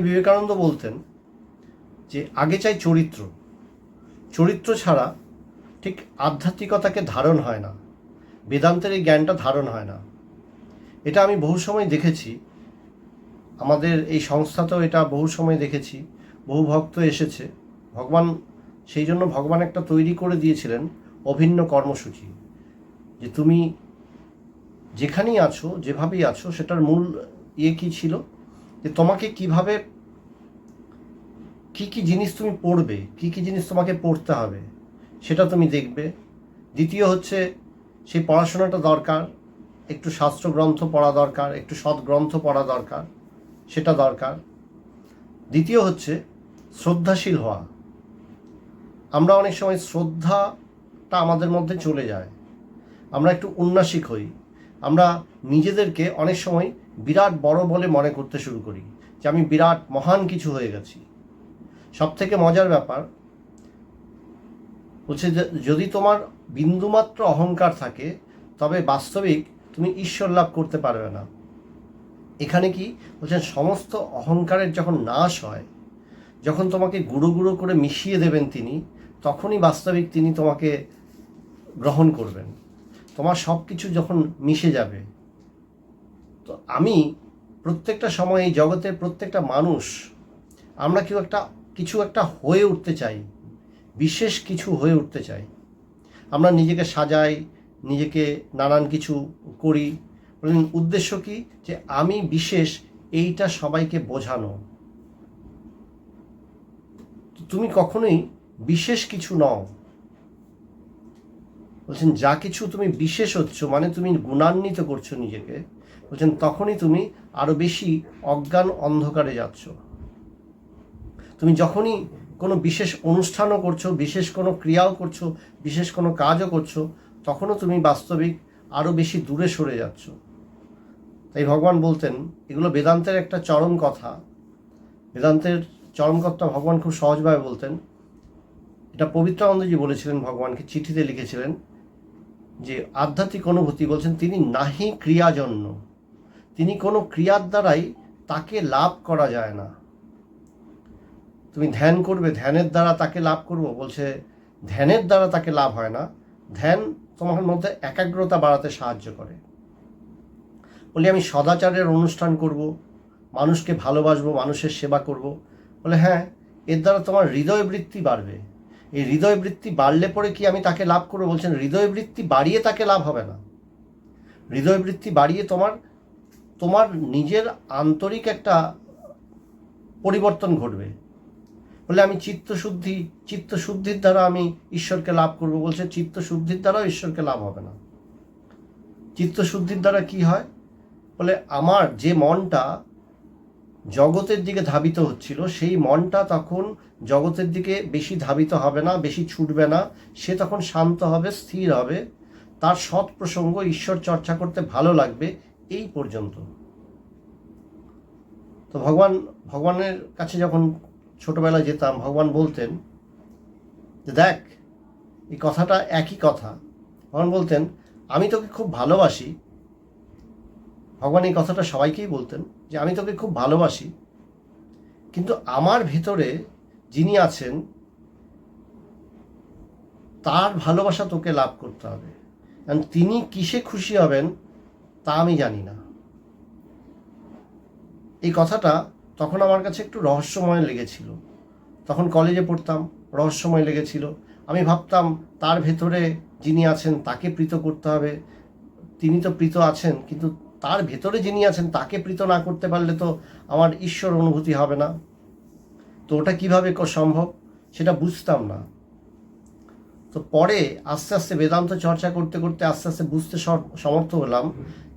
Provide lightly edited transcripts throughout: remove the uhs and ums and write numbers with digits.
বিবেকানন্দ বলতেন যে আগে চাই চরিত্র, চরিত্র ছাড়া ঠিক আধ্যাত্মিকতাকে ধারণ হয় না, বেদান্তের এই জ্ঞানটা ধারণ হয় না। এটা আমি বহু সময় দেখেছি, আমাদের এই সংস্থাতেও এটা বহু সময় দেখেছি। বহু ভক্ত এসেছে, ভগবান সেই জন্য ভগবান একটা তৈরি করে দিয়েছিলেন অভিন্ন কর্মসূচি, যে তুমি যেখানেই আছো, যেভাবেই আছো, সেটার মূল কী ছিল, যে তোমাকে কিভাবে কি কি জিনিস তুমি পড়বে, কি কি জিনিস তোমাকে পড়তে হবে সেটা তুমি দেখবে। দ্বিতীয় হচ্ছে সেই পড়াশোনাটা দরকার, একটু শাস্ত্রগ্রন্থ পড়া দরকার, একটু সৎগ্রন্থ পড়া দরকার, সেটা দরকার। দ্বিতীয় হচ্ছে শ্রদ্ধাশীল হওয়া। আমরা অনেক সময় শ্রদ্ধাটা আমাদের মধ্যে চলে যায়, আমরা একটু উন্নাসিক হই, আমরা নিজেদেরকে অনেক সময় বিরাট বড় বলে মনে করতে শুরু করি, যে আমি বিরাট মহান কিছু হয়ে গেছি। সবথেকে মজার ব্যাপার হচ্ছে যে যদি তোমার বিন্দুমাত্র অহংকার থাকে, তবে বাস্তবিক তুমি ঈশ্বর লাভ করতে পারবে না। এখানে কি বলছেন, সমস্ত অহংকারের যখন নাশ হয়, যখন তোমাকে গুঁড়ো গুঁড়ো করে মিশিয়ে দেবেন তিনি, তখনই বাস্তবিক তিনি তোমাকে গ্রহণ করবেন। তোমার সব কিছু যখন মিশে যাবে। তো আমি প্রত্যেকটা সময় এই জগতের প্রত্যেকটা মানুষ, আমরা কিছু একটা হয়ে উঠতে চাই, বিশেষ কিছু হয়ে উঠতে চাই। আমরা নিজেকে সাজাই, নিজেকে নানান কিছু করি, উদ্দেশ্য কি, যে আমি বিশেষ, এইটা সবাইকে বোঝানো। তুমি কখনোই বিশেষ কিছু নও। বলছেন যা কিছু তুমি বিশেষ হচ্ছ, মানে তুমি গুণান্বিত করছো নিজেকে, বলছেন তখনই তুমি আরো বেশি অজ্ঞান অন্ধকারে যাচ্ছ। তুমি যখনই কোনো বিশেষ অনুষ্ঠানও করছো, বিশেষ কোনো ক্রিয়াও করছো, বিশেষ কোনো কাজও করছো, তখনও তুমি বাস্তবিক আরো বেশি দূরে সরে যাচ্ছ। তাই ভগবান বলতেন, এগুলো বেদান্তের একটা চরম কথা, বেদান্তের চরম কথা ভগবান খুব সহজভাবে বলতেন। এটা পবিত্রানন্দজি বলেছিলেন, ভগবানকে চিঠিতে লিখেছিলেন যে আধ্যাত্মিক অনুভূতি, বলছেন তিনি নাহি ক্রিয়াজন্য, তিনি কোনো ক্রিয়ার দ্বারাই তাকে লাভ করা যায় না। তুমি ধ্যান করবে, ধ্যানের দ্বারা তাকে লাভ করবো, বলছে ধ্যানের দ্বারা তাকে লাভ হয় না। ধ্যান তোমার মধ্যে একাগ্রতা বাড়াতে সাহায্য করে। বলি আমি সদাচারের অনুষ্ঠান করব, মানুষকে ভালোবাসবো, মানুষের সেবা করব, বলে হ্যাঁ, এর দ্বারা তোমার হৃদয় বৃত্তি বাড়বে। এই হৃদয় বৃত্তি বাড়লে পরে কি আমি তাকে লাভ করবো? বলছেন হৃদয় বৃত্তি বাড়িয়ে তাকে লাভ হবে না। হৃদয় বৃত্তি বাড়িয়ে তোমার নিজের আন্তরিক একটা পরিবর্তন ঘটবে। বলে আমি চিত্তশুদ্ধির দ্বারা আমি ঈশ্বরকে লাভ করব, বলছে চিত্তশুদ্ধির দ্বারাও ঈশ্বরকে লাভ হবে না। চিত্তশুদ্ধির দ্বারা কি হয়? বলে আমার যে মনটা জগতের দিকে ধাবিত হচ্ছিল, সেই মনটা তখন জগতের দিকে বেশি ধাবিত হবে না, বেশি ছুটবে না। সে তখন শান্ত হবে, স্থির হবে, তার সৎ প্রসঙ্গ, ঈশ্বর চর্চা করতে ভালো লাগবে, এই পর্যন্ত। তো ভগবানের কাছে যখন ছোটবেলায় যেতাম, ভগবান বলতেন যে দেখ, এই কথাটা একই কথা। ভগবান বলতেন আমি তোকে খুব ভালোবাসি। ভগবান এই কথাটা সবাইকেই বলতেন যে আমি তোকে খুব ভালোবাসি, কিন্তু আমার ভিতরে যিনি আছেন তার ভালোবাসা তোকে লাভ করতে হবে। কারণ তিনি কিসে খুশি হবেন তা আমি জানি না। এই কথাটা তখন আমার কাছে একটু রহস্যময় লেগেছিল। তখন কলেজে পড়তাম, রহস্যময় লেগেছিল। আমি ভাবতাম তার ভেতরে যিনি আছেন তাকে প্রীত করতে হবে। তিনি তো প্রীত আছেন, কিন্তু তার ভেতরে যিনি আছেন তাকে প্রীত না করতে পারলে তো আমার ঈশ্বর অনুভূতি হবে না। তো ওটা কীভাবে সম্ভব সেটা বুঝতাম না। তো পরে আস্তে আস্তে বেদান্ত চর্চা করতে করতে আস্তে আস্তে বুঝতে সমর্থ হলাম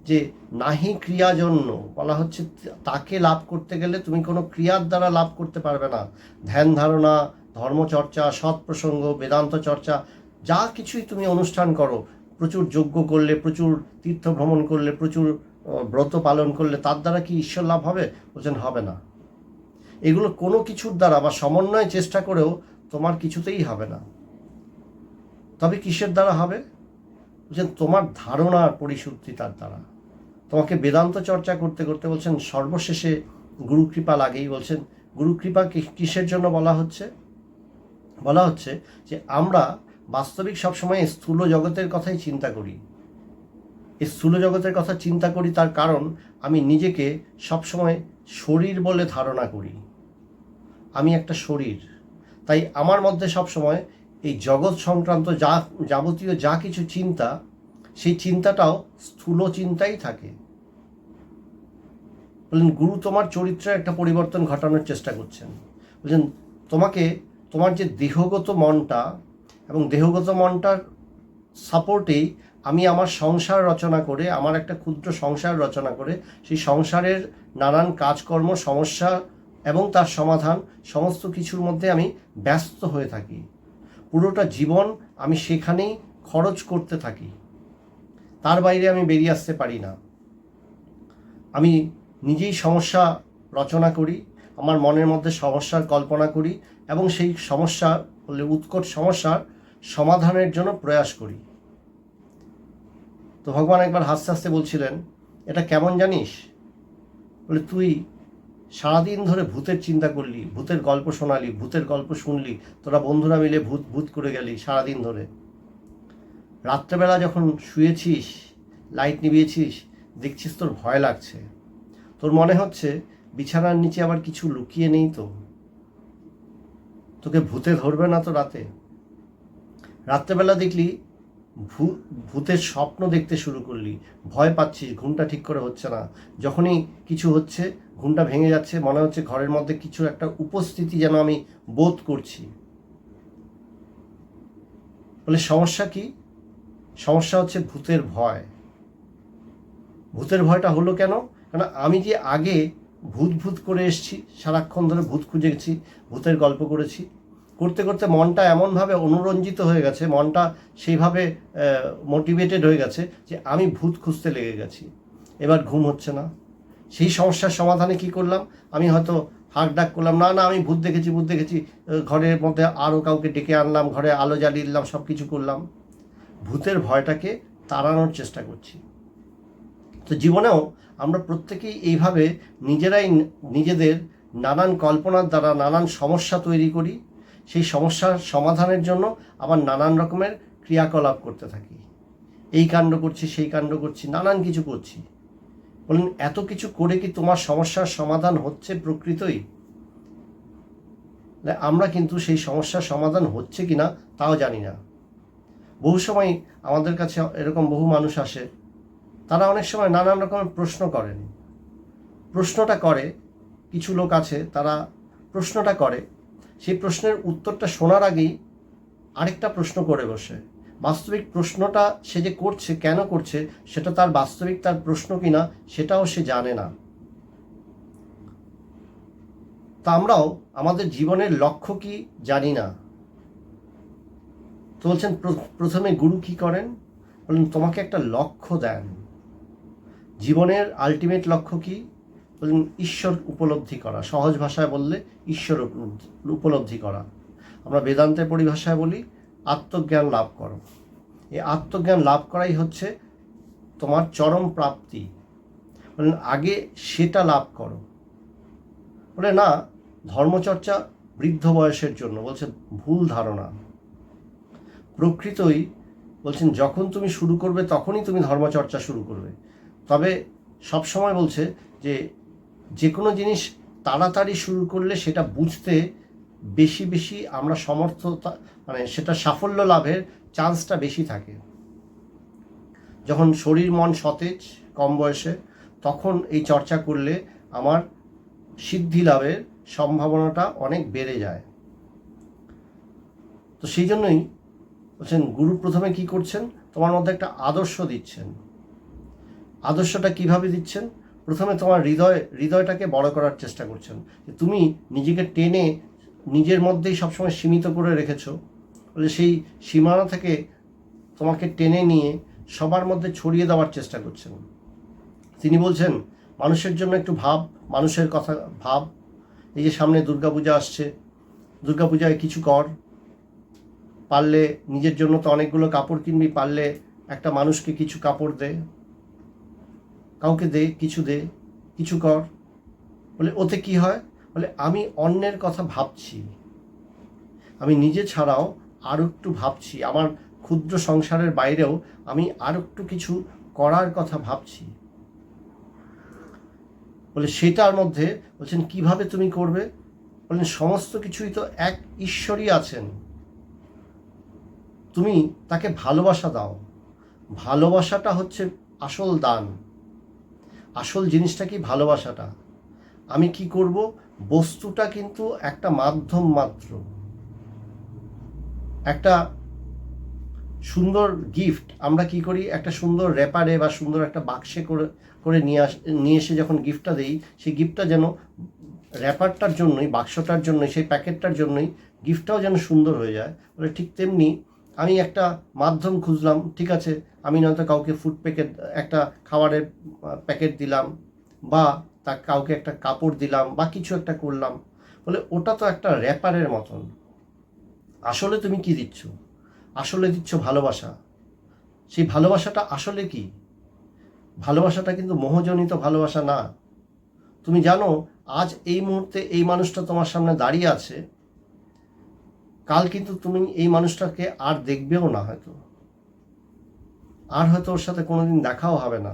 যে নাহি ক্রিয়া জন্য বলা হচ্ছে, তাকে লাভ করতে গেলে তুমি কোনো ক্রিয়ার দ্বারা লাভ করতে পারবে না। ধ্যান ধারণা, ধর্মচর্চা, সৎ প্রসঙ্গ, বেদান্ত চর্চা, যা কিছুই তুমি অনুষ্ঠান করো, প্রচুর যজ্ঞ করলে, প্রচুর তীর্থ ভ্রমণ করলে, প্রচুর ব্রত পালন করলে, তার দ্বারা কি ঈশ্বর লাভ হবে? বলছেন হবে না। এগুলো কোনো কিছুর দ্বারা বা সমন্বয় চেষ্টা করেও তোমার কিছুতেই হবে না। তবে কিসের দ্বারা হবে? বলছেন তোমার ধারণার পরিশুদ্ধি, তার দ্বারা। তোমাকে বেদান্ত চর্চা করতে করতে বলছেন সর্বশেষে গুরু কৃপা লাগেই। বলছেন গুরু কৃপা কিসের জন্য বলা হচ্ছে? বলা হচ্ছে যে আমরা বাস্তবিক সবসময় স্থূল জগতের কথাই চিন্তা করি। এই স্থূল জগতের কথা চিন্তা করি তার কারণ আমি নিজেকে সবসময় শরীর বলে ধারণা করি। আমি একটা শরীর, তাই আমার মধ্যে সবসময় এই জগৎ সংক্রান্ত যাবতীয় যা কিছু চিন্তা, সেই চিন্তাটাও স্থূল চিন্তাই থাকে। বললেন গুরু তোমার চরিত্রে একটা পরিবর্তন ঘটানোর চেষ্টা করছেন। বলছেন তোমাকে তোমার যে দেহগত মনটা এবং দেহগত মনটার সাপোর্টেই আমি আমার সংসার রচনা করে, আমার একটা ক্ষুদ্র সংসার রচনা করে সেই সংসারের নানান কাজকর্ম, সমস্যা এবং তার সমাধান সমস্ত কিছুর মধ্যে আমি ব্যস্ত হয়ে থাকি। পুরোটা জীবন আমি সেখানেই খরচ করতে থাকি, তার বাইরে আমি বেরিয়ে আসতে পারি না। আমি নিজেই সমস্যা রচনা করি, আমার মনের মধ্যে সমস্যার কল্পনা করি এবং সেই সমস্যা বলে উৎকট সমস্যার সমাধানের জন্য প্রয়াস করি। তো ভগবান একবার হাসতে হাসতে বলছিলেন, এটা কেমন জানিস? বলে তুই সারাদিন ধরে ভূতের চিন্তা করলি, ভূতের গল্প শোনালি, ভূতের গল্প শুনলি, তোরা বন্ধুরা মিলে ভূত ভূত করে গেলি সারাদিন ধরে। রাত্রেবেলা যখন শুয়েছিস, লাইট নিভিয়েছিস, দেখছিস তোর ভয় লাগছে, তোর মনে হচ্ছে বিছানার নিচে আবার কিছু লুকিয়ে নেই তো, তোকে ভূতে ধরবে না তো রাতে। রাত্রেবেলা দেখলি ভূতের স্বপ্ন দেখতে শুরু করলি, ভয় পাচ্ছিস, ঘুমটা ঠিক করে হচ্ছে না, যখনই কিছু হচ্ছে ঘুমটা ভেঙে যাচ্ছে, মনে হচ্ছে ঘরের মধ্যে কিছু একটা উপস্থিতি যেন আমি বোধ করছি। বলে সমস্যা কি? সমস্যা হচ্ছে ভূতের ভয়। ভূতের ভয়টা হলো কেন? কারণ আমি যে আগে ভূত ভূত করে এসছি, সারাক্ষণ ধরে ভূত খুঁজে গেছি, ভূতের গল্প করেছি, করতে করতে মনটা এমনভাবে অনুরঞ্জিত হয়ে গেছে, মনটা সেইভাবে মোটিভেটেড হয়ে গেছে যে আমি ভূত খুঁজতে লেগে গেছি। এবার ঘুম হচ্ছে না। সেই সমস্যার সমাধানে কি করলাম? আমি হয়তো হাঁক ডাক করলাম, না না আমি ভূত দেখেছি, ভূত দেখেছি, ঘরের মধ্যে আরও কাউকে ডেকে আনলাম, ঘরে আলো জ্বালিয়ে দিলাম, সব কিছু করলাম, ভূতের ভয়টাকে তাড়ানোর চেষ্টা করছি। তো জীবনেও আমরা প্রত্যেকেই এইভাবে নিজেরাই নিজেদের নানান কল্পনার দ্বারা নানান সমস্যা তৈরি করি, সেই সমস্যার সমাধানের জন্য আবার নানান রকমের ক্রিয়াকলাপ করতে থাকি। এই কাণ্ড করছি, সেই কাণ্ড করছি, নানান কিছু করছি। বলুন এত কিছু করে কি তোমার সমস্যার সমাধান হচ্ছে প্রকৃতই? আমরা কিন্তু সেই সমস্যার সমাধান হচ্ছে কিনা তাও জানি না। বহু সময় আমাদের কাছে এরকম বহু মানুষ আসে, তারা অনেক সময় নানান রকমের প্রশ্ন করেন। প্রশ্নটা করে, কিছু লোক আছে তারা প্রশ্নটা করে, সেই প্রশ্নের উত্তরটা শোনার আগেই আরেকটা প্রশ্ন করে বসে। বাস্তবিক প্রশ্নটা সে যে করছে, কেন করছে, সেটা তার বাস্তবিক তার প্রশ্ন কিনা সেটাও সে জানে না। তা আমরাও আমাদের জীবনের লক্ষ্য কি জানি না। তো বলছেন প্রথমে গুরু কি করেন? বলেন তোমাকে একটা লক্ষ্য দেন। জীবনের আলটিমেট লক্ষ্য কি? বলেন ঈশ্বর উপলব্ধি করা। সহজ ভাষায় বললে ঈশ্বর উপলব্ধি করা। আমরা বেদান্তের পরিভাষায় বলি আত্মজ্ঞান লাভ করো। এই আত্মজ্ঞান লাভ করাই হচ্ছে তোমার চরম প্রাপ্তি। বলেন আগে সেটা লাভ করো। বলে না, ধর্মচর্চা বৃদ্ধ বয়সের জন্য। বলছে ভুল ধারণা। প্রকৃতই বলছেন যখন তুমি শুরু করবে তখনই তুমি ধর্মচর্চা শুরু করবে। তবে সবসময় বলছে যে কোনো জিনিস তাড়াতাড়ি শুরু করলে সেটা বুঝতে বেশি বেশি আমরা সমর্থতা, মানে সেটা সাফল্য লাভের চান্সটা বেশি থাকে। যখন শরীর মন সতেজ কম বয়সে, তখন এই চর্চা করলে আমার সিদ্ধি লাভের সম্ভাবনাটা অনেক বেড়ে যায়। তো সেই জন্যই বলছেন গুরু প্রথমে কি করছেন? তোমার মধ্যে একটা আদর্শ দিচ্ছেন। আদর্শটা কিভাবে দিচ্ছেন? প্রথমে তোমার হৃদয়টাকে বড় করার চেষ্টা করছেন। তুমি নিজেকে টেনে নিজের মধ্যেই সবসময় সীমিত করে রেখেছো, বলে সেই সীমানা থেকে তোমাকে টেনে নিয়ে সবার মধ্যে ছড়িয়ে দেওয়ার চেষ্টা করছেন। তিনি বলছেন মানুষের জন্য একটু ভাব, মানুষের কথা ভাব। এই যে সামনে দুর্গাপূজা আসছে, দুর্গাপূজায় কিছু কর, পারলে নিজের জন্য তো অনেকগুলো কাপড় কিনবি, পারলে একটা মানুষকে কিছু কাপড় দে, কাউকে দে, কিছু কর। বলে ওতে কি হয়? বলে আমি অন্যের কথা ভাবছি, আমি নিজে ছাড়াও আরও একটু ভাবছি, আমার ক্ষুদ্র সংসারের বাইরেও আমি আরও একটু কিছু করার কথা ভাবছি। বলে সেটার মধ্যে বলছেন কিভাবে তুমি করবে? বলেন সমস্ত কিছুই তো এক ঈশ্বরই আছেন, তুমি তাকে ভালোবাসা দাও। ভালোবাসাটা হচ্ছে আসল দান, আসল জিনিসটা কি ভালোবাসাটা। আমি কি করব? বস্তুটা কিন্তু একটা মাধ্যম মাত্র, একটা সুন্দর গিফট আমরা কি করি, একটা সুন্দর র্যাপারে বা সুন্দর একটা বাক্সে করে করে নিয়ে এসে যখন গিফটটা দিই, সেই গিফটটা যেন র্যাপারটার জন্যই, বাক্সটার জন্যই, সেই প্যাকেটটার জন্যই গিফটটাও যেন সুন্দর হয়ে যায়। বলে ঠিক তেমনি আমি একটা মাধ্যম খুঁজলাম, ঠিক আছে, আমি নয়তো কাউকে ফুড প্যাকেট, একটা খাবারের প্যাকেট দিলাম, বা তা কাউকে একটা কাপড় দিলাম, বা কিছু একটা করলাম, বলে ওটা তো একটা র্যাপারের মতন। আসলে তুমি কি দিচ্ছ? আসলে দিচ্ছ ভালোবাসা। সেই ভালোবাসাটা আসলে কি? ভালোবাসাটা কিন্তু মোহজনিত ভালোবাসা না। তুমি জানো আজ এই মুহূর্তে এই মানুষটা তোমার সামনে দাঁড়িয়ে আছে, কাল কিন্তু তুমি এই মানুষটাকে আর দেখবেও না, হয়তো আর হয়তো ওর সাথে কোনোদিন দেখাও হবে না।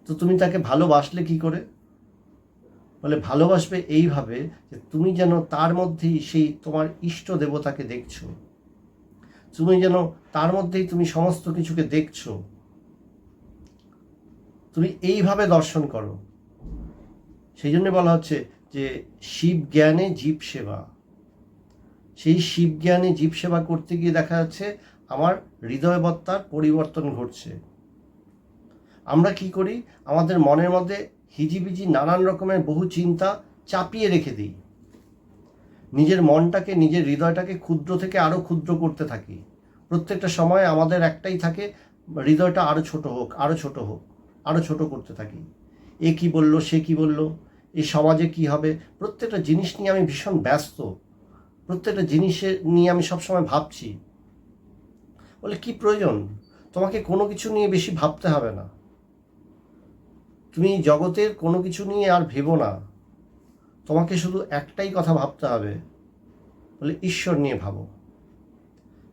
তো তুমি তাকে ভালোবাসলে কি করে? বলে ভালোবাসবে এইভাবে যে তুমি যেন তার মধ্যেই সেই তোমার ইষ্ট দেবতাকে দেখছো, তুমি যেন তার মধ্যেই তুমি সমস্ত কিছুকে দেখছো, তুমি এইভাবে দর্শন করো। সেই জন্য বলা হচ্ছে যে শিব জ্ঞানে জীব সেবা। সেই শিব জ্ঞানে জীব সেবা করতে গিয়ে দেখা যাচ্ছে আমার হৃদয়বত্তার পরিবর্তন ঘটছে। আমরা কি করি? আমাদের মনের মধ্যে হিজিবিজি নানান রকমের বহু চিন্তা চাপিয়ে রেখে দিই, নিজের মনটাকে, নিজের হৃদয়টাকে ক্ষুদ্র থেকে আরও ক্ষুদ্র করতে থাকি। প্রত্যেকটা সময় আমাদের একটাই থাকে, হৃদয়টা আরও ছোট হোক, আরও ছোট হোক, আরও ছোট করতে থাকি। এ কি বলল, সে কি বলল, এই সমাজে কি হবে, প্রত্যেকটা জিনিস নিয়ে আমি ভীষণ ব্যস্ত, প্রত্যেকটা জিনিসে নিয়ে আমি সবসময় ভাবছি। বলে কি প্রয়োজন? তোমাকে কোনো কিছু নিয়ে বেশি ভাবতে হবে না, তুমি জগতের কোনো কিছু নিয়ে আর ভেবো না, তোমাকে শুধু একটাই কথা ভাবতে হবে, বলে ঈশ্বর নিয়ে ভাবো।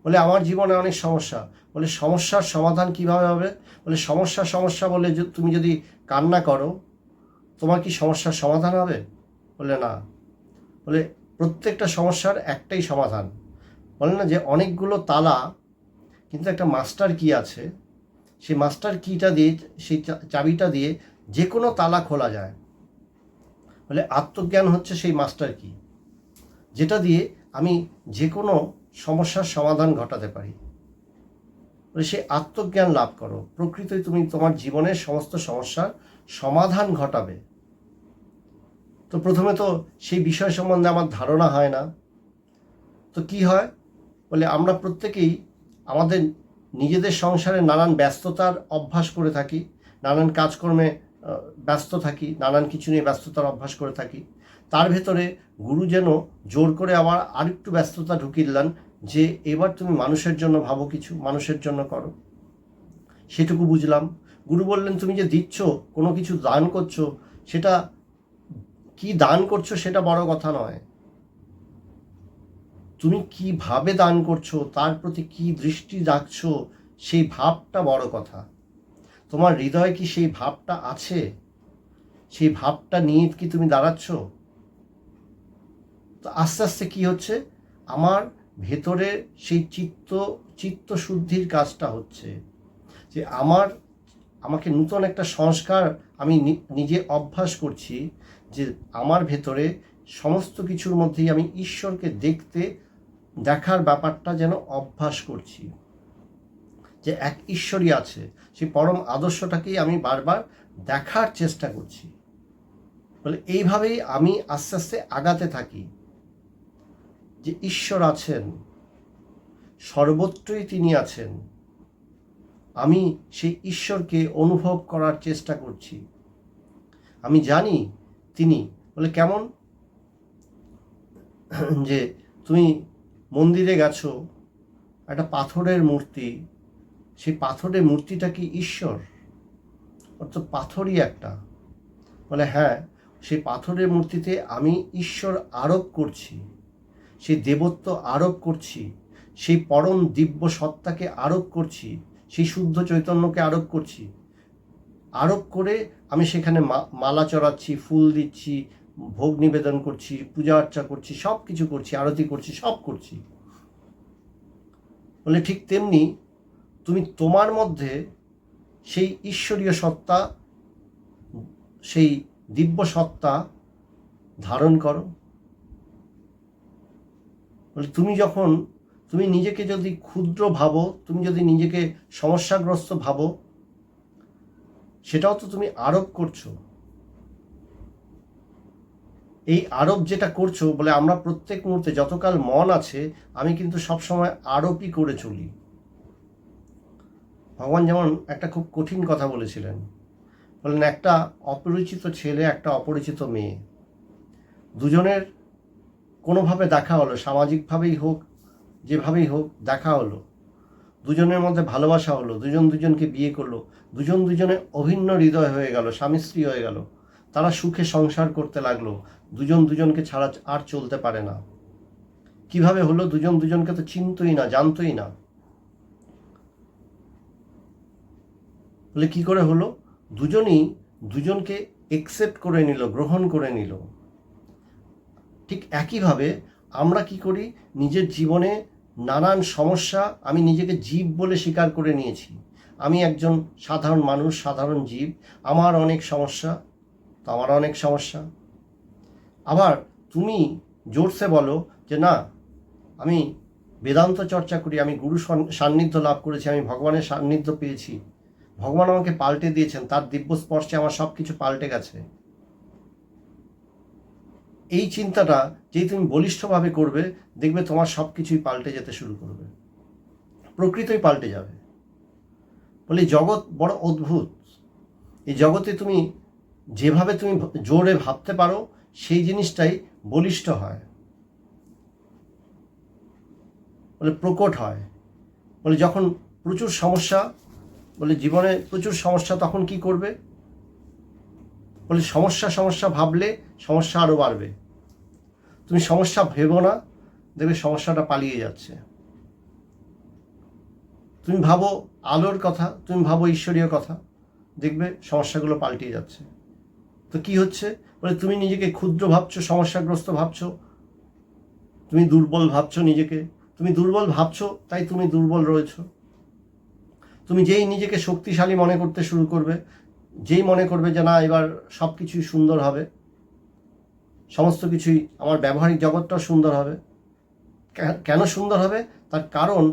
বলে আমার জীবনে অনেক সমস্যা, বলে সমস্যার সমাধান কিভাবে হবে? বলে সমস্যা বলে তুমি যদি কান্না করো, তোমার কি সমস্যার সমাধান হবে? বলে না। বলে প্রত্যেকটা সমস্যার একটাই সমাধান। বলে না যে অনেকগুলো তালা কিন্তু একটা মাস্টার কি আছে, সেই মাস্টার কিটা দিয়ে, সেই চাবিটা দিয়ে যে কোনো তালা খোলা যায়। বলে আত্মজ্ঞান হচ্ছে সেই মাস্টার কি, যেটা দিয়ে আমি যে কোনো সমস্যার সমাধান ঘটাতে পারি। বলে সেই আত্মজ্ঞান লাভ করো, প্রকৃতই তুমি তোমার জীবনের সমস্ত সমস্যার সমাধান ঘটাবে। তো প্রথমে তো সেই বিষয় সম্বন্ধে আমার ধারণা হয় না, তো কি হয়? বলে আমরা প্রত্যেকেই আমাদের নিজেদের সংসারে নানান ব্যস্ততার অভ্যাস করে থাকি, নানান কাজকর্মে ব্যস্ত থাকি, নানান কিছু নিয়ে ব্যস্ততার অভ্যাস করে থাকি। তার ভেতরে গুরু যেন জোর করে আবার আরেকটু ব্যস্ততা ঢুকিয়ে দিলেন, যে এবার তুমি মানুষের জন্য ভাবো, কিছু মানুষের জন্য করো। সেটুকু বুঝলাম। গুরু বললেন তুমি যে দিচ্ছ, কোনো কিছু দান করছো, সেটা কি দান করছো সেটা বড় কথা নয়, তুমি কিভাবে দান করছো, তার প্রতি কি দৃষ্টি রাখছো, সেই ভাবটা বড় কথা। তোমার হৃদয়ে কি সেই ভাবটা আছে? সেই ভাবটা নিয়ে কি তুমি দাঁড়াচ্ছ? তো আস্তে আস্তে কি হচ্ছে, আমার ভেতরে সেই চিত্ত শুদ্ধির কাজটা হচ্ছে, যে আমাকে নূতন একটা সংস্কার আমি নিজে অভ্যাস করছি, যে আমার ভেতরে সমস্ত কিছুর মধ্যেই আমি ঈশ্বরকে দেখার ব্যাপারটা যেন অভ্যাস করছি, যে এক ঈশ্বরই আছে, সেই পরম আদর্শটাকেই আমি বারবার দেখার চেষ্টা করছি। বলে এইভাবেই আমি আস্তে আস্তে আগাতে থাকি, যে ঈশ্বর আছেন, সর্বত্রই তিনি আছেন, আমি সেই ঈশ্বরকে অনুভব করার চেষ্টা করছি। আমি জানি তিনি, বলে কেমন? যে তুমি মন্দিরে গেছো, একটা পাথরের মূর্তি, সেই পাথরের মূর্তিটা কি ঈশ্বর? অর্থাৎ পাথরই একটা। বলে হ্যাঁ, সেই পাথরের মূর্তিতে আমি ঈশ্বর আরোপ করছি, সেই দেবত্ব আরোপ করছি, সেই পরম দিব্য সত্তাকে আরোপ করছি, সেই শুদ্ধ চৈতন্যকে আরোপ করছি। আরোপ করে আমি সেখানে মালা চড়াচ্ছি, ফুল দিচ্ছি, ভোগ নিবেদন করছি, পূজা অর্চা করছি, সব কিছু করছি, আরতি করছি, সব করছি। বলে ঠিক তেমনি তুমি তোমার মধ্যে সেই ঈশ্বরীয় সত্তা, সেই দিব্য সত্তা ধারণ করো। বলে তুমি নিজেকে যদি ক্ষুদ্র ভাবো, তুমি যদি নিজেকে সমস্যাগ্রস্ত ভাবো, সেটাও তো তুমি আরোপ করছো। এই আরোপ যেটা করছো, বলে আমরা প্রত্যেক মুহূর্তে যতকাল মন আছে আমি কিন্তু সবসময় আরোপই করে চলি। ভগবান যেমন একটা খুব কঠিন কথা বলেছিলেন, বললেন একটা অপরিচিত ছেলে, একটা অপরিচিত মেয়ে, দুজনের কোনোভাবে দেখা হলো, সামাজিকভাবেই হোক, যেভাবেই হোক দেখা হলো, দুজনের মধ্যে ভালোবাসা হলো, দুজন দুজনকে বিয়ে করলো, দুজন দুজনে অভিন্ন হৃদয় হয়ে গেল, স্বামী স্ত্রী হয়ে গেল, তারা সুখে সংসার করতে লাগলো, দুজন দুজনকে ছাড়া আর চলতে পারে না। কিভাবে হলো? দুজন দুজনকে তো চিনতই না, জানতই না। বলে কি করে হলো? দুজনই দুজনকে একসেপ্ট করে নিল, গ্রহণ করে নিল। ঠিক একইভাবে আমরা কি করি, নিজের জীবনে নানান সমস্যা আমি নিজেকে জীব বলে স্বীকার করে নিয়েছি। আমি একজন সাধারণ মানুষ, সাধারণ জীব, আমার অনেক সমস্যা, তো আমার অনেক সমস্যা। আবার তুমি জোরসে বলো যে না, আমি বেদান্ত চর্চা করি, আমি গুরু সান্নিধ্য লাভ করেছি, আমি ভগবানের সান্নিধ্য পেয়েছি, ভগবান আমাকে পাল্টে দিয়েছেন, তার দিব্য স্পর্শে আমার সব কিছু পাল্টে গেছে। এই চিন্তাটা যেই তুমি বলিষ্ঠভাবে করবে, দেখবে তোমার সব কিছুই পাল্টে যেতে শুরু করবে, প্রকৃতই পাল্টে যাবে। বলি জগৎ বড় অদ্ভুত। এই জগতে তুমি যেভাবে তুমি জোরে ভাবতে পারো, সেই জিনিসটাই বলিষ্ঠ হয়, বলে প্রকট হয়। বলে যখন প্রচুর সমস্যা, বলে জীবনে প্রচুর সমস্যা, তখন কি করবে? বলে সমস্যা ভাবলে সমস্যা আরও বাড়বে। তুমি সমস্যা ভেবো না, দেখবে সমস্যাটা পালিয়ে যাচ্ছে। তুমি ভাবো আলোর কথা, তুমি ভাবো ঈশ্বরীয় কথা, দেখবে সমস্যাগুলো পাল্টিয়ে যাচ্ছে। তো কি হচ্ছে? বলে তুমি নিজেকে ক্ষুদ্র ভাবছো, সমস্যাগ্রস্ত ভাবছো, তুমি দুর্বল ভাবছো নিজেকে। তুমি দুর্বল ভাবছো, তাই তুমি দুর্বল রয়েছো। তুমি যেই নিজেকে শক্তিশালী মনে করতে শুরু করবে, যেই মনে করবে যে না এবার সব কিছুই সুন্দর হবে, সমস্ত কিছুই, আমার ব্যবহারিক জগৎটাও সুন্দর হবে। কেন সুন্দর হবে? তার কারণ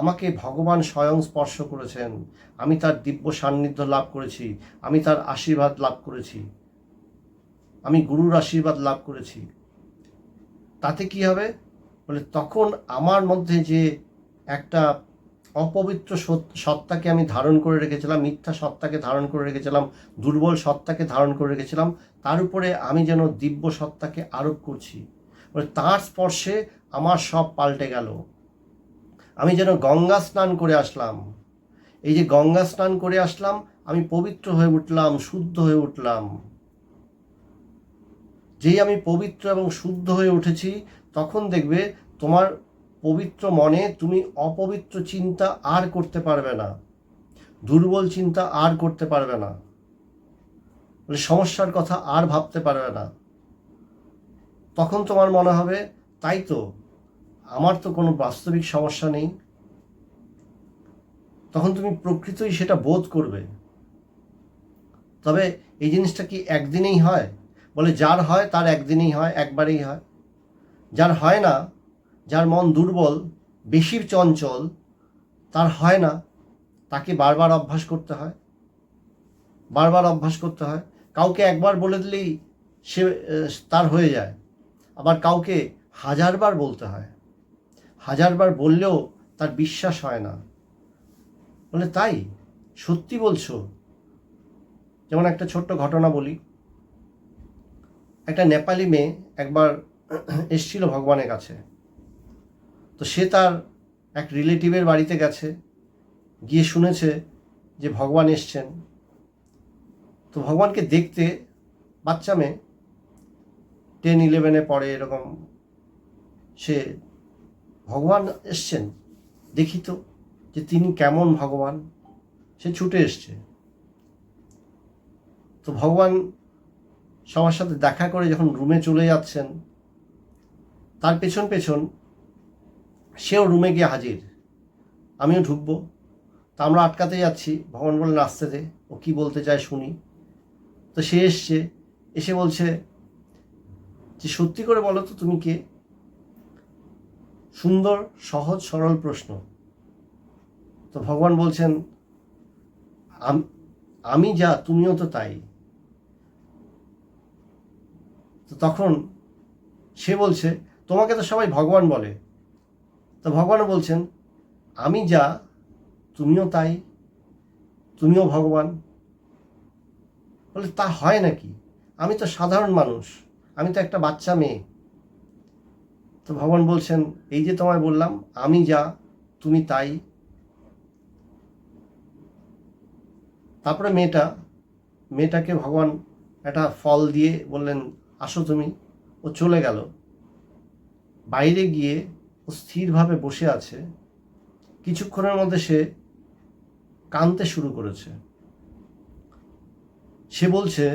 আমাকে ভগবান স্বয়ং স্পর্শ করেছেন, আমি তার দিব্য সান্নিধ্য লাভ করেছি, আমি তার আশীর্বাদ লাভ করেছি, আমি গুরুর আশীর্বাদ লাভ করেছি। তাতে কি হবে? বলে তখন আমার মধ্যে যে একটা অপবিত্র সত্তাকে আমি ধারণ করে রেখেছিলাম, মিথ্যা সত্তাকে ধারণ করে রেখেছিলাম, দুর্বল সত্তাকে ধারণ করে রেখেছিলাম, তার উপরে আমি যেন দিব্য সত্তাকে আরোপ করছি। বলে তার স্পর্শে আমার সব পাল্টে গেল। আমি যেন গঙ্গা স্নান করে আসলাম। এই যে গঙ্গা স্নান করে আসলাম, আমি পবিত্র হয়ে উঠলাম, শুদ্ধ হয়ে উঠলাম। যেই আমি পবিত্র এবং শুদ্ধ হয়ে উঠেছি, তখন দেখবে তোমার পবিত্র মনে তুমি অপবিত্র চিন্তা আর করতে পারবে না, দুর্বল চিন্তা আর করতে পারবে না, বলে সমস্যার কথা আর ভাবতে পারবে না। তখন তোমার মনে হবে তাই তো, আমার তো কোনো বাস্তবিক সমস্যা নেই। তখন তুমি প্রকৃতই সেটা বোধ করবে। তবে এই জিনিসটা কি একদিনেই হয়? বলে যার হয় তার একদিনেই হয়, একবারেই হয়। যার হয় না, যার মন দুর্বল, বেশি চঞ্চল, তার হয় না, তাকে বারবার অভ্যাস করতে হয়, বারবার অভ্যাস করতে হয়। কাউকে একবার বলে দিলেই সে তার হয়ে যায়, আবার কাউকে হাজারবার বলতে হয়, হাজারবার বললেও তার বিশ্বাস হয় না। বলে তাই? সত্যি বলছো? যেমন একটা ছোট্ট ঘটনা বলি। একটা নেপালি মেয়ে একবার এসছিল ভগবানের কাছে। তো সে তার এক রিলেটিভের বাড়িতে গেছে, গিয়ে শুনেছে যে ভগবান এসছেন। তো ভগবানকে দেখতে বাচ্চা মেয়ে 10-11 পড়ে, এরকম। সে ভগবান এসছেন, দেখি তো যে তিনি কেমন ভগবান। সে ছুটে এসছে। তো ভগবান সবার সাথে দেখা করে যখন রুমে চলে যাচ্ছেন, তার পেছন পেছন সেও রুমে গিয়ে হাজির। আমিও ঢুকবো, তা আমরা আটকাতে যাচ্ছি। ভগবান বললেন আসতে দে, ও কি বলতে চায় শুনি। তো সে এসছে, এসে বলছে যে সত্যি করে বলো তো তুমি কে। সুন্দর সহজ সরল প্রশ্ন। তো ভগবান বলছেন আমি যা তুমিও তো তাই। তো তখন সে বলছে তোমাকে তো সবাই ভগবান বলে। তো ভগবানও বলছেন আমি যা তুমিও তাই, তুমিও ভগবান। বলে তা হয় নাকি? আমি তো সাধারণ মানুষ, আমি তো একটা বাচ্চা মেয়ে। তো ভগবান বলছেন এই যে তোমায় বললাম আমি যা তুমি তাই। তারপরে মেয়েটাকে ভগবান একটা ফল দিয়ে বললেন আসো তুমি। ও চলে গেল। বাইরে গিয়ে ও স্থিরভাবে বসে আছে। কিছুক্ষণের মধ্যে সে কাঁদতে শুরু করেছে। সে বলছে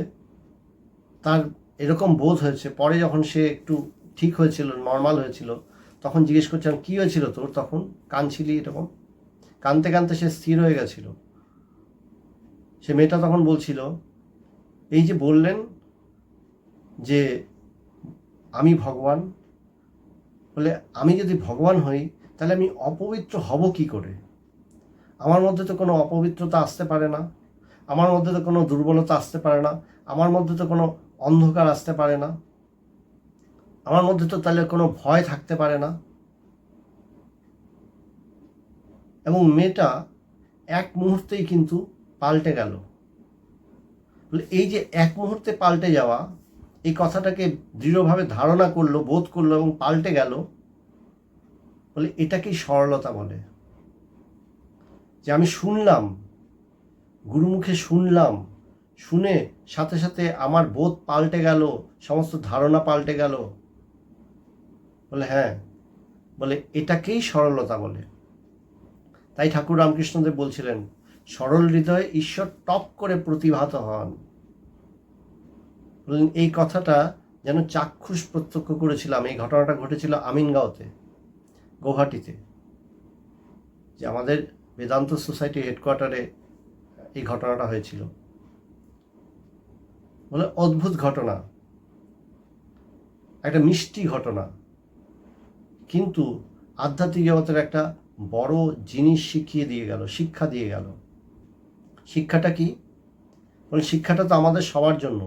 তার এরকম বোধ হয়েছে। পরে যখন সে একটু ঠিক হয়েছিল, নর্মাল হয়েছিল, তখন জিজ্ঞেস করছিলাম কী হয়েছিল তোর, তখন কাঁদছিলি এরকম। কাঁদতে কাঁদতে সে স্থির হয়ে গেছিল। সে মেয়েটা তখন বলছিল এই যে বললেন যে আমি ভগবান, বলে আমি যদি ভগবান হই তাহলে আমি অপবিত্র হব কি করে? আমার মধ্যে তো কোনো অপবিত্রতা আসতে পারে না, আমার মধ্যে তো কোনো দুর্বলতা আসতে পারে না, আমার মধ্যে তো কোনো অন্ধকার আসতে পারে না, আমার মধ্যে তো তাহলে কোনো ভয় থাকতে পারে না। এবং মেয়েটা এক মুহূর্তেই কিন্তু পাল্টে গেল। এই যে এক মুহূর্তে পাল্টে যাওয়া, এই কথাটাকে দৃঢ়ভাবে ধারণা করলো, বোধ করলো এবং পাল্টে গেল, বলে এটাকেই সরলতা বলে। যে আমি শুনলাম, গুরুমুখে শুনলাম, শুনে সাথে সাথে আমার বোধ পাল্টে গেল, সমস্ত ধারণা পাল্টে গেল। বলে হ্যাঁ, বলে এটাকেই সরলতা বলে। তাই ঠাকুর রামকৃষ্ণদেব বলছিলেন সরল হৃদয়ে ঈশ্বর টপ করে প্রতিভাত হন। বললেন এই কথাটা যেন চাক্ষুষ প্রত্যক্ষ করেছিলাম। এই ঘটনাটা ঘটেছিল আমিনগাঁওতে, গৌহাটিতে, যে আমাদের বেদান্ত সোসাইটি হেডকোয়ার্টারে এই ঘটনাটা হয়েছিল। বলে অদ্ভুত ঘটনা, একটা মিষ্টি ঘটনা, কিন্তু আধ্যাত্মিক জগতের একটা বড় জিনিস শিখিয়ে দিয়ে গেল, শিক্ষা দিয়ে গেল। শিক্ষাটা কি? বলে শিক্ষাটা তো আমাদের সবার জন্য।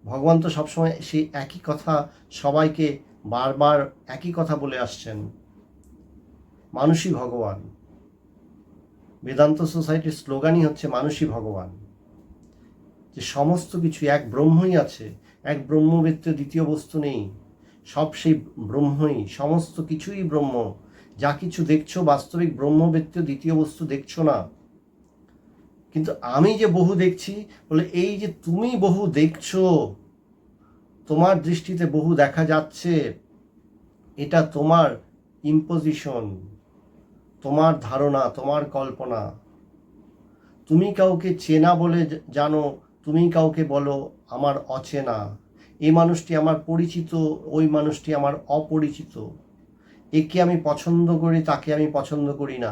ভগবান তো সবসময় সেই একই কথা সবাইকে বারবার একই কথা বলে আসছেন, মানুষই ভগবান। বেদান্ত সোসাইটির স্লোগানই হচ্ছে মানুষই ভগবান। যে সমস্ত কিছু এক ব্রহ্মই আছে, এক ব্রহ্ম ব্যতীত দ্বিতীয় বস্তু নেই, সব সেই ব্রহ্মই, সমস্ত কিছুই ব্রহ্ম। যা কিছু দেখছো বাস্তবিক ব্রহ্ম ব্যতীত দ্বিতীয় বস্তু দেখছো না। কিন্তু আমি যে বহু দেখছি, বলে এই যে তুমি বহু দেখছো, তোমার দৃষ্টিতে বহু দেখা যাচ্ছে, এটা তোমার ইম্পোজিশন, তোমার ধারণা, তোমার কল্পনা। তুমি কাউকে চেনা বলে জানো, তুমি কাউকে বলো আমার অচেনা। এই মানুষটি আমার পরিচিত, ওই মানুষটি আমার অপরিচিত। একে আমি পছন্দ করি, তাকে আমি পছন্দ করি না।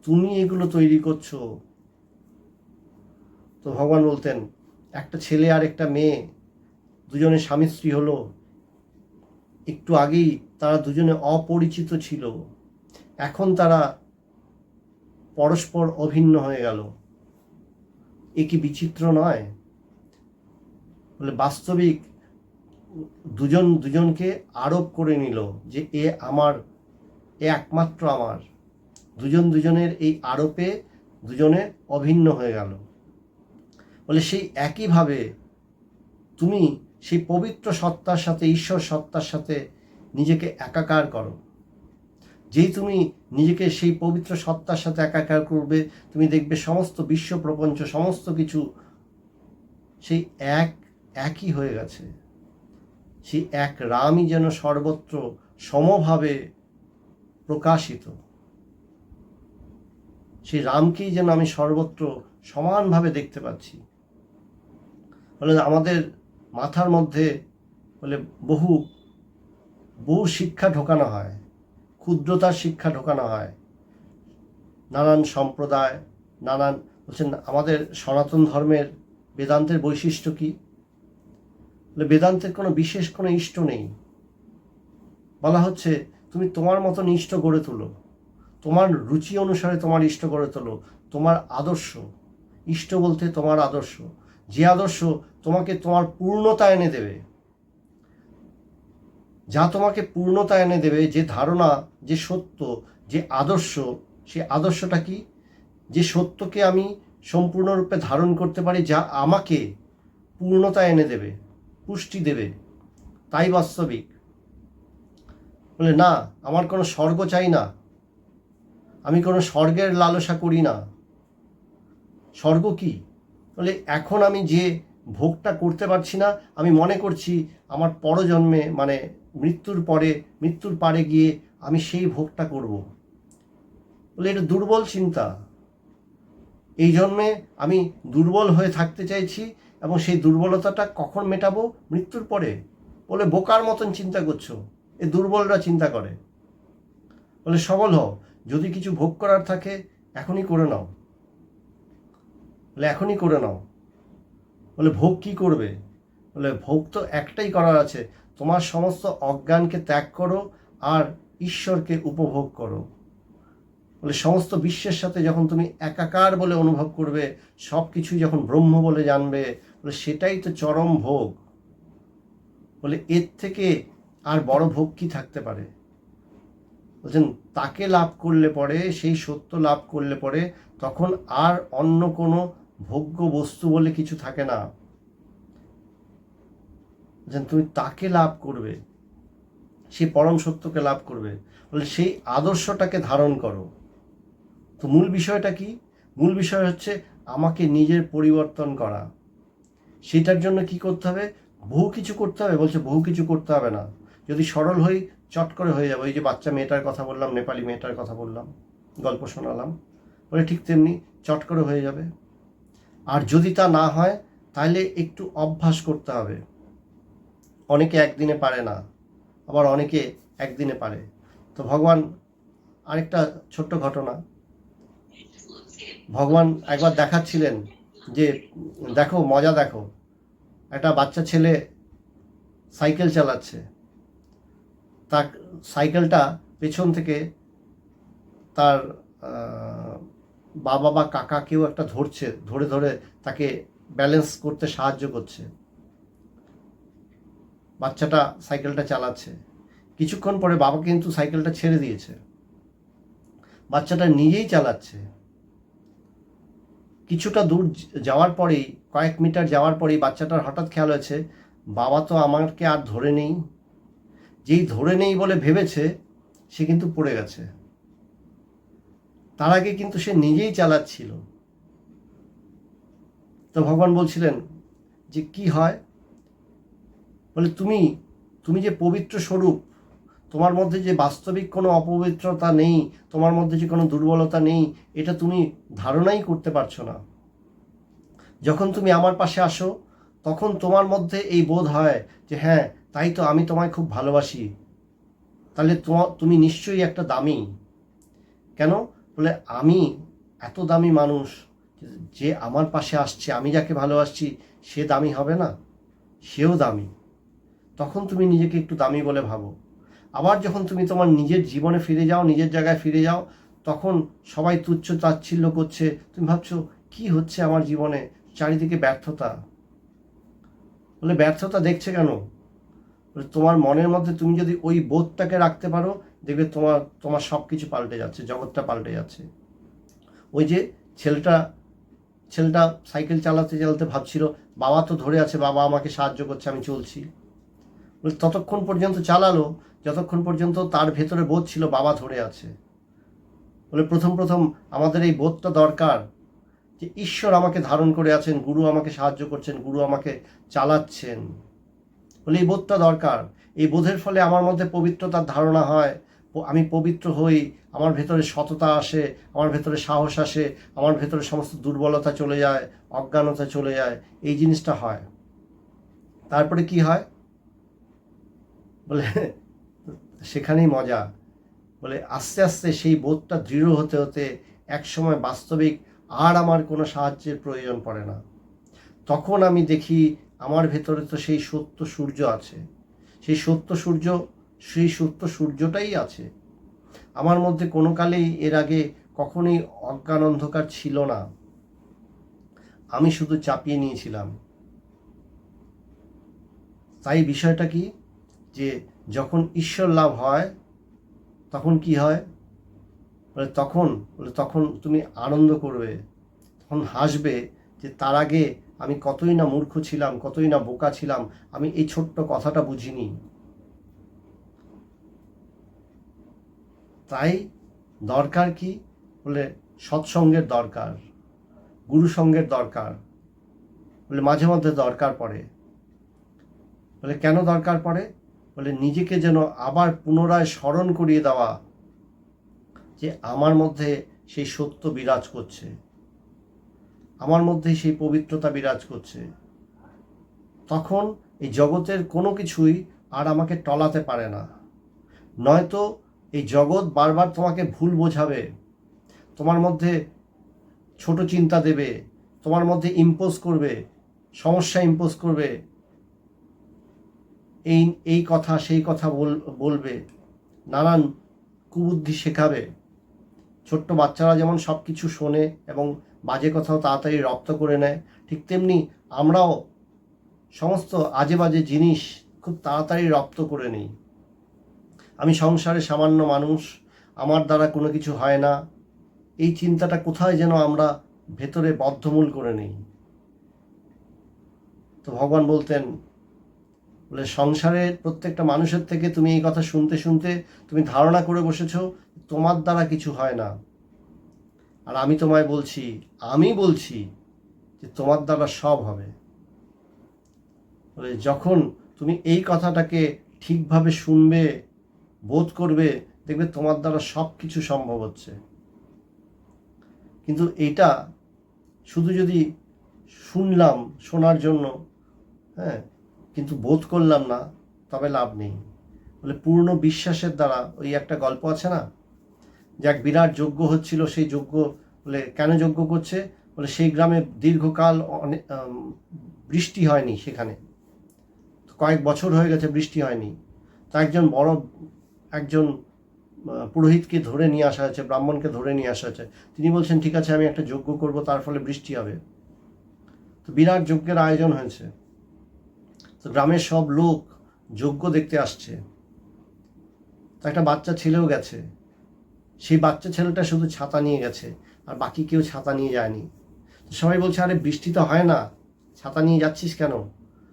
তুমি এগুলো তৈরি করছো। তো ভগবান বলতেন একটা ছেলে আর একটা মেয়ে, দুজনে স্বামী স্ত্রী হলো। একটু আগেই তারা দুজনে অপরিচিত ছিল, এখন তারা পরস্পর অভিন্ন হয়ে গেল। এ কি বিচিত্র নয়? বলে বাস্তবিক দুজন দুজনকে আরোপ করে নিল যে এ আমার, এ একমাত্র আমার। দুজন দুজনের এই আরোপে দুজনে অভিন্ন হয়ে গেল। বলে সেই একইভাবে তুমি সেই পবিত্র সত্তার সাথে, ঈশ্বর সত্তার সাথে নিজেকে একাকার করো। যেই তুমি নিজেকে সেই পবিত্র সত্তার সাথে একাকার করবে, তুমি দেখবে সমস্ত বিশ্ব প্রপঞ্চ, সমস্ত কিছু সেই এক একই হয়ে গেছে। সেই এক রামই যেন সর্বত্র সমভাবে প্রকাশিত। সেই রামকেই যেন আমি সর্বত্র সমানভাবে দেখতে পাচ্ছি। বলে আমাদের মাথার মধ্যে বলে বহু বহু শিক্ষা ঢোকানো হয়, ক্ষুদ্রতার শিক্ষা ঢোকানো হয়, নানান সম্প্রদায়, নানান বলছেন আমাদের সনাতন ধর্মের বেদান্তের বৈশিষ্ট্য কি? বেদান্তের কোনো বিশেষ কোনো ইষ্ট নেই। বলা হচ্ছে তুমি তোমার মতন ইষ্ট গড়ে তোলো, তোমার রুচি অনুসারে তোমার ইষ্ট গড়ে তোলো, তোমার আদর্শ। ইষ্ট বলতে তোমার আদর্শ, যে আদর্শ তোমাকে তোমার পূর্ণতা এনে দেবে, যা তোমাকে পূর্ণতা এনে দেবে, যে ধারণা, যে সত্য, যে আদর্শ, সে আদর্শটা কি? যে সত্যকে আমি সম্পূর্ণরূপে ধারণ করতে পারি, যা আমাকে পূর্ণতা এনে দেবে, পুষ্টি দেবে, তাই বাস্তবিক। বলে না, আমার কোনো স্বর্গ চাই না, আমি কোনো স্বর্গের লালসা করি না। স্বর্গ কি? বলে এখন আমি যে ভোগটা করতে পারছি না, আমি মনে করছি আমার পরজন্মে মানে মৃত্যুর পারে গিয়ে আমি সেই ভোগটা করব। বলে এটা দুর্বল চিন্তা। এই জন্মে আমি দুর্বল হয়ে থাকতে চাইছি, এবং সেই দুর্বলতাটা কখন মেটাবো? মৃত্যুর পরে। বলে বোকার মতন চিন্তা করছো, এ দুর্বলরা চিন্তা করে। বলে সবল হও, যদি কিছু ভোগ করার থাকে এখনই করে নাও। বলে এখনই করে নাও। বলে ভোগ কি করবে? বলে ভোগ তো একটাই করার আছে, তোমার সমস্ত অজ্ঞানকে ত্যাগ করো আর ঈশ্বরকে উপভোগ করো। বলে সমস্ত বিশ্বের সাথে যখন তুমি একাকার বলে অনুভব করবে, সব কিছুই যখন ব্রহ্ম বলে জানবে, বলে সেটাই তো চরম ভোগ। বলে এর থেকে আর বড় ভোগ কি থাকতে পারে? বলছেন তাকে লাভ করলে পরে, সেই সত্য লাভ করলে পরে, তখন আর অন্য কোনো ভোগ্য বস্তু বলে কিছু থাকে না। বলছেন তুমি তাকে লাভ করবে, সেই পরম সত্যকে লাভ করবে। বলে সেই আদর্শটাকে ধারণ করো। তো মূল বিষয়টা কি? মূল বিষয় হচ্ছে আমাকে নিজের পরিবর্তন করা। সেটার জন্য কি করতে হবে? বহু কিছু করতে হবে। বলছে বহু কিছু করতে হবে না, যদি সরল হই চট করে হয়ে যাবে। ওই যে বাচ্চা মেয়েটার কথা বললাম, নেপালি মেয়েটার কথা বললাম, গল্প শোনালাম, বলে ঠিক তেমনি চট করে হয়ে যাবে। আর যদি তা না হয় তাহলে একটু অভ্যাস করতে হবে। অনেকে একদিনে পারে না, আবার অনেকে একদিনে পারে। তো ভগবান, আরেকটা ছোট্ট ঘটনা, ভগবান একবার দেখাচ্ছিলেন যে দেখো মজা দেখো, একটা বাচ্চা ছেলে সাইকেল চালাচ্ছে, তার সাইকেলটা পেছন থেকে তার বাবা বা কাকা কেউ একটা ধরছে, ধরে ধরে তাকে ব্যালেন্স করতে সাহায্য করছে। বাচ্চাটা সাইকেলটা চালাচ্ছে, কিছুক্ষণ পরে বাবা কিন্তু সাইকেলটা ছেড়ে দিয়েছে, বাচ্চাটা নিজেই চালাচ্ছে। কিছুটা দূর যাওয়ার পরেই, কয়েক মিটার যাওয়ার পরেই বাচ্চাটার হঠাৎ খেয়াল হয়েছে বাবা তো আমাকে আর ধরে নেই। যেই ধরে নেই বলে ভেবেছে, সে কিন্তু পড়ে গেছে। তার আগে কিন্তু সে নিজেই চালাচ্ছিল। তো ভগবান বলছিলেন যে কি হয়? বলে তুমি যে পবিত্র স্বরূপ, তোমার মধ্যে যে বাস্তবিক কোনো অপবিত্রতা নেই, তোমার মধ্যে যে কোনো দুর্বলতা নেই, এটা তুমি ধারণাই করতে পারছো না। যখন তুমি আমার পাশে আসো, তখন তোমার মধ্যে এই বোধ হয় যে হ্যাঁ তাই তো, আমি তোমায় খুব ভালোবাসি, তাহলে তুমি নিশ্চয়ই একটা দামি। কেন? বলে আমি এত দামি মানুষ, যে আমার পাশে আসছে, আমি যাকে ভালোবাসছি সে দামি হবে না? সেও দামি। তখন তুমি নিজেকে একটু দামি বলে ভাবো। আবার যখন তুমি তোমার নিজের জীবনে ফিরে যাও, নিজের জায়গায় ফিরে যাও, তখন সবাই তুচ্ছ তাচ্ছিল্য করছে, তুমি ভাবছো কি হচ্ছে আমার জীবনে, চারিদিকে ব্যর্থতা। বলে ব্যর্থতা দেখছে কেন? বলে তোমার মনের মধ্যে তুমি যদি ওই বোধটাকে রাখতে পারো, দেখবে তোমার সব কিছু পাল্টে যাচ্ছে, জগৎটা পাল্টে যাচ্ছে। ওই যে ছেলেটা সাইকেল চালাতে চালাতে ভাবছিল বাবা তো ধরে আছে, বাবা আমাকে সাহায্য করছে, আমি চলছি। বলে ততক্ষণ পর্যন্ত চালালো যতক্ষণ পর্যন্ত তার ভেতরে বোধ ছিল বাবা ধরে আছে। বলে প্রথম আমাদের এই বোধটা দরকার, যে ঈশ্বর আমাকে ধারণ করে আছেন, গুরু আমাকে সাহায্য করছেন, গুরু আমাকে চালাচ্ছেন, বলে এই বোধটা দরকার। এই বোধের ফলে আমার মধ্যে পবিত্রতার ধারণা হয়, আমি পবিত্র হই, আমার ভেতরে সততা আসে, আমার ভেতরে সাহস আসে, আমার ভেতরে সমস্ত দুর্বলতা চলে যায়, অজ্ঞানতা চলে যায়, এই জিনিসটা হয়। তারপরে কি হয় বলে, সেখানেই মজা। বলে আস্তে আস্তে সেই বোধটা দৃঢ় হতে হতে একসময় বাস্তবিক আর আমার কোনো সাহায্যের প্রয়োজন পড়ে না। তখন আমি দেখি আমার ভেতরে তো সেই সত্য সূর্য আছে, সেই সত্য সূর্যটাই আছে আমার মধ্যে। কোনো কালেই এর আগে কখনোই অজ্ঞান অন্ধকার ছিল না, আমি শুধু চাপিয়ে নিয়েছিলাম। তাই বিষয়টা কি, যে যখন ঈশ্বর লাভ হয় তখন কি হয় বলে, তখন তুমি আনন্দ করবে, তখন হাসবে যে তার আগে আমি কতই না মূর্খ ছিলাম, কতই না বোকা ছিলাম, আমি এই ছোট্ট কথাটা বুঝিনি। তাই দরকার কি বলে, সৎসঙ্গের দরকার, গুরু সঙ্গের দরকার, বলে মাঝে মধ্যে দরকার পড়ে। বলে কেন দরকার পড়ে বলে, নিজেকে যেন আবার পুনরায় স্মরণ করিয়ে দেওয়া যে আমার মধ্যে সেই সত্য বিরাজ করছে, আমার মধ্যে সেই পবিত্রতা বিরাজ করছে। তখন এই জগতের কোনো কিছুই আর আমাকে টলাতে পারে না। নয়তো এই জগৎ বারবার তোমাকে ভুল বোঝাবে, তোমার মধ্যে ছোট চিন্তা দেবে, তোমার মধ্যে ইম্পোজ করবে, সমস্যা ইম্পোজ করবে, এই কথা সেই কথা বলবে, নানান কুবুদ্ধি শেখাবে। ছোট্ট বাচ্চারা যেমন সব কিছু শোনে এবং বাজে কথাও তাড়াতাড়ি রপ্ত করে নেয়, ঠিক তেমনি আমরাও সমস্ত আজে বাজে জিনিস খুব তাড়াতাড়ি রপ্ত করে নিই। আমি সংসারে সামান্য মানুষ, আমার দ্বারা কোনো কিছু হয় না, এই চিন্তাটা কোথায় যেন আমরা ভেতরে বদ্ধমূল করে নিই। তো ভগবান বলতেন, বলে সংসারের প্রত্যেকটা মানুষের থেকে তুমি এই কথা শুনতে শুনতে তুমি ধারণা করে বসেছ তোমার দ্বারা কিছু হয় না, আর আমি তোমায় বলছি যে তোমার দ্বারা সব হবে। বলে যখন তুমি এই কথাটাকে ঠিকভাবে শুনবে, বোধ করবে, দেখবে তোমার দ্বারা সব কিছু সম্ভব হচ্ছে। কিন্তু এটা শুধু যদি শুনলাম শোনার জন্য, হ্যাঁ, কিন্তু বোধ করলাম না, তবে লাভ নেই। বলে পূর্ণ বিশ্বাসের দ্বারা, ওই একটা গল্প আছে না, যে এক বিরাট যজ্ঞ হচ্ছিল, সেই যজ্ঞ বলে কেন যজ্ঞ করছে বলে, সেই গ্রামে দীর্ঘকাল বৃষ্টি হয়নি, সেখানে কয়েক বছর হয়ে গেছে বৃষ্টি হয়নি। তা একজন পুরোহিতকে ধরে নিয়ে আসা হয়েছে, ব্রাহ্মণকে ধরে নিয়ে আসা হয়েছে। তিনি বলছেন ঠিক আছে, আমি একটা যজ্ঞ করব, তার ফলে বৃষ্টি হবে। তো বিরাট যজ্ঞের আয়োজন হয়েছে, তো গ্রামের সব লোক যজ্ঞ দেখতে আসছে। তো একটা বাচ্চা ছেলেও গেছে, সেই বাচ্চা ছেলেটা শুধু ছাতা নিয়ে গেছে, আর বাকি কেউ ছাতা নিয়ে যায়নি। তো সবাই বলছে, আরে বৃষ্টি তো হয় না, ছাতা নিয়ে যাচ্ছিস কেন?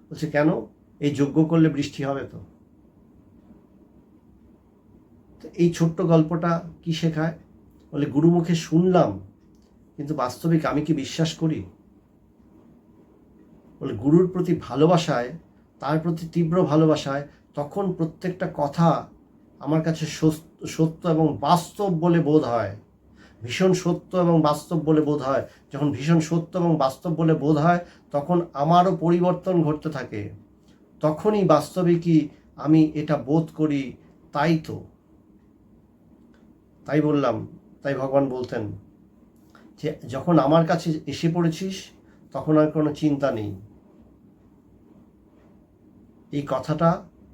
বলছে কেন, এই যজ্ঞ করলে বৃষ্টি হবে তো। এই ছোট্ট গল্পটা কি শেখায় বলে, গুরুমুখে শুনলাম, কিন্তু বাস্তবিক আমি কি বিশ্বাস করি? বলে গুরুর প্রতি ভালোবাসায়, তার প্রতি তীব্র ভালোবাসায়, তখন প্রত্যেকটা কথা আমার কাছে সত্য এবং বাস্তব বলে বোধ হয়, ভীষণ সত্য এবং বাস্তব বলে বোধ হয়। যখন ভীষণ সত্য এবং বাস্তব বলে বোধ হয়, তখন আমারও পরিবর্তন ঘটতে থাকে। তখনই বাস্তবিকই আমি এটা বোধ করি, তাই বললাম, তাই ভগবান বলতেন যে যখন আমার কাছে এসে পড়েছিস তখন আর কোনো চিন্তা নেই। এই কথাটা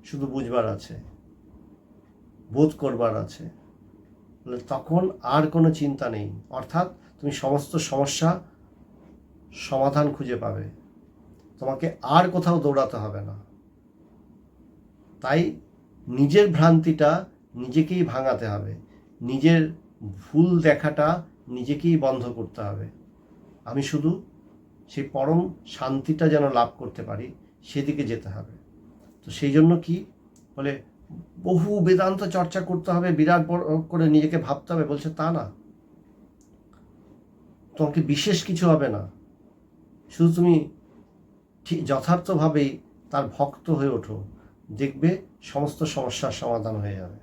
শুধু বুঝবার আছে, বোধ করবার আছে, তখন আর কোনো চিন্তা নেই। অর্থাৎ তুমি সমস্ত সমস্যা সমাধান খুঁজে পাবে, তোমাকে আর কোথাও দৌড়াতে হবে না। তাই নিজের ভ্রান্তিটা নিজেকেই ভাঙাতে হবে, নিজের ভুল দেখাটা নিজেকেই বন্ধ করতে হবে। আমি শুধু সেই পরম শান্তিটা যেন লাভ করতে পারি, সেদিকে যেতে হবে। তো সেই জন্য কি বলে, বহু বেদান্ত চর্চা করতে হবে, বিরাট বড় করে নিজেকে ভাবতে হবে, বলছে তা না। তোমাকে বিশেষ কিছু হবে না, শুধু তুমি ঠিক যথার্থভাবেই তার ভক্ত হয়ে ওঠো, দেখবে সমস্ত সমস্যার সমাধান হয়ে যাবে।